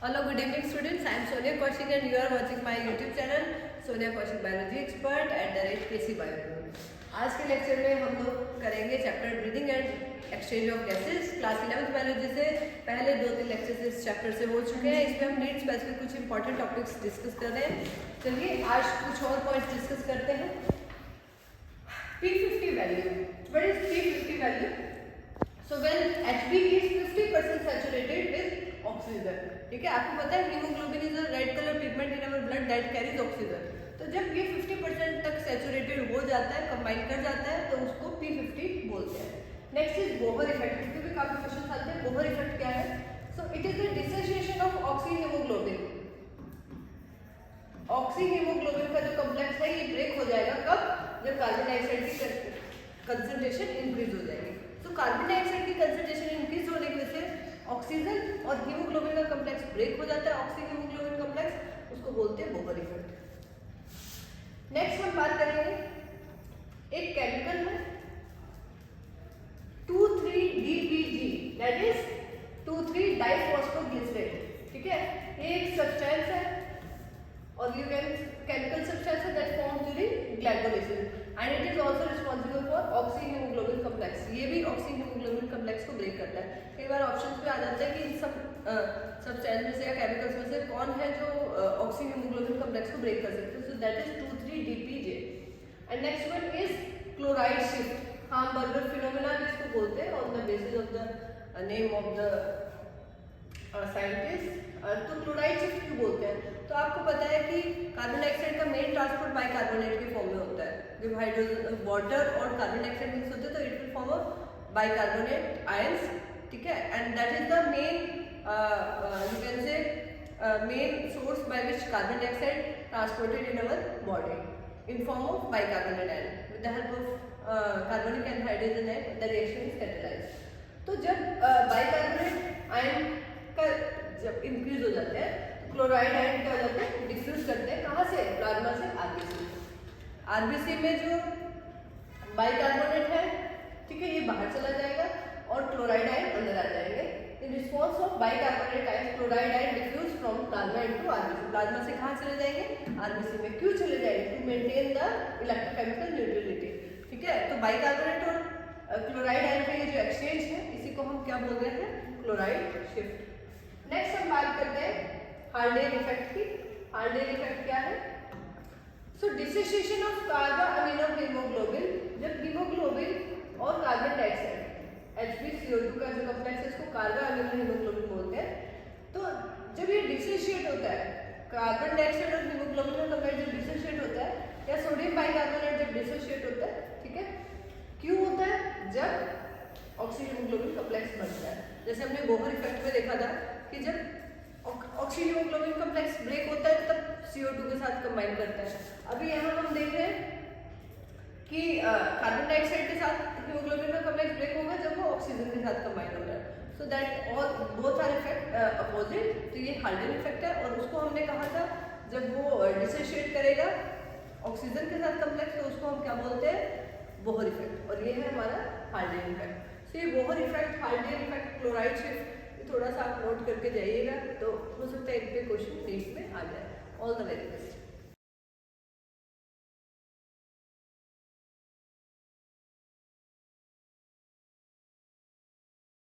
Hello, good evening students. I am Sonia Kaushik and you are watching my YouTube channel Sonia Kaushik Biology Expert @KC Biology. आज के lecture में हम लोग करेंगे chapter breathing and exchange of gases. Class 11th biology से पहले 2-3 lectures इस chapter से हो चुके हैं। इसमें हम नीड स्पेसिफिक कुछ इंपॉर्टेंट टॉपिक्स डिस्कस कर रहे हैं। चलिए आज कुछ और पॉइंट्स डिस्कस करते हैं। P50 value, what is P50 value? So when Hb is 50% saturated with oxygen, ठीक है, आपको पता है haemoglobin is a red colour pigment in our blood that carries oxygen. तो जब ये 50% तक सैचुरेटेड हो जाता है, कंबाइन कर जाता है, तो उसको P50 बोलते हैं। नेक्स्ट इज बोहर इफेक्ट, क्योंकि काफी क्वेश्चन आते हैं बोहर इफेक्ट क्या है। So it is the dissociation of oxy haemoglobin. Oxy haemoglobin का जो कॉम्प्लेक्स है ये ब्रेक हो जाएगा कब? जब कार्बन डाइऑक्साइड की कंसंट्रेशन इंक्रीज हो जाएगी। तो कार्बन डाइऑक्साइड की कंसंट्रेशन इंक्रीज होने की वजह से ऑक्सीजन और हीमोग्लोबिन का कॉम्प्लेक्स ब्रेक हो जाता है, ऑक्सी हीमोग्लोबिन कॉम्प्लेक्स, उसको बोलते हैं बोहर इफेक्ट। नेक्स्ट हम बात करेंगे एक केमिकल है 2,3-DPG, दैट इज 2,3-डाइफॉस्फोग्लिसरेट, ठीक है। ये एक सब्सटेंस है और यू कैन केमिकल सब्सटेंस है that form during glycolysis and it is also responsible for oxy hemoglobin complex. ये भी ऑक्सी हीमोग्लोबिन कॉम्प्लेक्स को ब्रेक करता है। कई बार ऑप्शंस पे आ जाता है कि इन सब सब्सटेंस में से या केमिकल्स में से कौन है जो ऑक्सी हीमोग्लोबिन कॉम्प्लेक्स को ब्रेक कर सकते हैं। So that is 2,3-DPG। And next one is chloride shift, Hamburger phenomena भी इसको बोलते हैं on the basis of the name of the scientist. तो क्लोराइड शिफ्ट क्यों बोलते हैं? तो आपको पता है कि कार्बन डाइऑक्साइड का मेन ट्रांसपोर्ट बाइकार्बोनेट के फॉर्म में होता है। जब हाइड्रोजन वाटर और कार्बन डाइऑक्साइड मिक्स होते हैं तो it will form a bicarbonate ions, ठीक है। And that is the main you can say main source by which carbon dioxide transported in our body in form of bicarbonate ion with the help of carbonic and hydrogen ion the reaction is catalysed. तो जब bicarbonate ion का जब increase हो जाते हैं तो chloride ion क्या हो जाते हैं? डिफ्यूज करते हैं। कहाँ से? प्लाज्मा से आरबीसी। आरबीसी में जो बाइकार्बोनेट है, ठीक है, ये बाहर चला जाएगा और क्लोराइड आयन अंदर आ जाएंगे। In response of bicarbonate ion chloride ion diffuse from plasma into RBC. Plasma से कहाँ चले जाएंगे? आरबीसी में। क्यों चले जाएंगे? To maintain the electrochemical neutrality, ठीक है। तो बाइकार्बोनेट और क्लोराइड आयन का ये जो एक्सचेंज है इसी को हम क्या बोल रहे हैं? Chloride shift. नेक्स्ट हम बात करते हैं हार्डेन इफेक्ट की। हार्डेन इफेक्ट क्या है? सो डिसोसिएशन ऑफ कार्बा अमीनो हीमोग्लोबिन, जब हीमोग्लोबिन और कार्बन डाइऑक्साइड HbCO2 का जो कॉम्प्लेक्स है इसको कार्बा अमीनो हीमोग्लोबिन बोलते हैं। तो जब ये डिसोसिएट होता है, कार्बन डाइऑक्साइड और हीमोग्लोबिन का कॉम्प्लेक्स जब डिसोसिएट होता है या सोडियम बाइकार्बोनेट जब डिसोसिएट होता है, ठीक है, क्यों होता है? जब ऑक्सी हीमोग्लोबिन कॉम्प्लेक्स बनता है। जैसे हमने बोहर इफेक्ट में देखा था कि जब ऑक्सी हीमोग्लोबिन कॉम्प्लेक्स ब्रेक होता है तब CO2 के साथ कंबाइन करता है। अभी यहाँ हम देख रहे हैं कि कार्बन डाइऑक्साइड के साथ हीमोग्लोबिन का कॉम्प्लेक्स ब्रेक होगा जब वो ऑक्सीजन के साथ कंबाइन हो रहा है। So that all both are effect opposite. तो ये हार्डेन इफेक्ट है और उसको हमने कहा था जब वो डिसोसिएट करेगा ऑक्सीजन के साथ कॉम्प्लेक्स तो उसको हम क्या बोलते हैं? Bohr effect. और ये है हमारा हार्डेन इफेक्ट। तो ये Bohr effect, Harden effect, chloride shift थोड़ा सा आप नोट करके जाइएगा तो हो सकता है इन पे क्वेश्चन नीट में आ जाए। All the very best.